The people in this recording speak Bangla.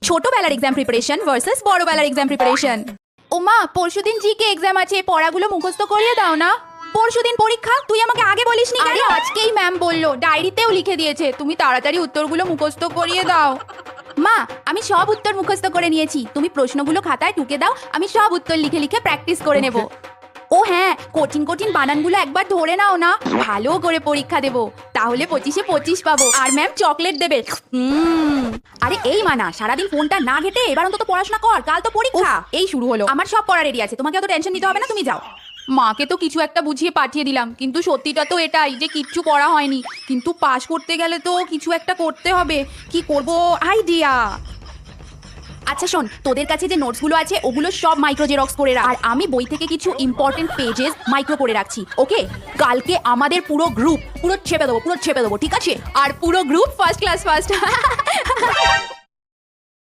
ছোটবেলার এক্সাম প্রিপারেশন ভার্সেস বড়বেলার এক্সাম প্রিপারেশন। ওমা, পরশুদিন জিকে এক্সাম আছে, পড়াগুলো মুখস্থ করিয়ে দাও না। পরশুদিন পরীক্ষা, তুই আমাকে আগে বলিসনি কেন? আরে আজকেই ম্যাম বললো, ডায়েরিতেও লিখে দিয়েছে, তুমি তাড়াতাড়ি উত্তরগুলো মুখস্থ করিয়ে দাও। মা, আমি সব উত্তর মুখস্থ করে নিয়েছি, তুমি প্রশ্নগুলো খাতায় টুকে দাও, আমি সব উত্তর লিখে লিখে প্র্যাকটিস করে নেব। ও হ্যাঁ, কঠিন কঠিন বানানগুলো একবার ধরে নাও না, ভালো করে পরীক্ষা দেব, তাহলে 25-এ 25 পাবো, আর ম্যাম চকলেট দেবে। আরে এই মানা, সারাদিন ফোনটা না ঘেটে এবার অন্তত পড়াশোনা কর, কাল তো পরীক্ষা। এই শুরু হলো, আমার সব পড়া রেডি আছে, তোমাকে অত টেনশন নিতে হবে না, তুমি যাও। মাকে তো কিছু একটা বুঝিয়ে পাঠিয়ে দিলাম, কিন্তু সত্যিটা তো এটাই যে কিচ্ছু পড়া হয়নি। কিন্তু পাশ করতে গেলে তো কিছু একটা করতে হবে, কি করব আইডিয়া। আচ্ছা শোন, তোদের কাছে যে নোটসগুলো আছে ওগুলো সব মাইক্রো জেরক্স করে রাখ, আর আমি বই থেকে কিছু ইম্পর্টেন্ট পেজেস মাইক্রো করে রাখছি, ওকে? কালকে আমাদের পুরো গ্রুপ পুরো ছেপে দেবো, ঠিক আছে? আর পুরো গ্রুপ ফার্স্ট ক্লাস ফার্স্ট।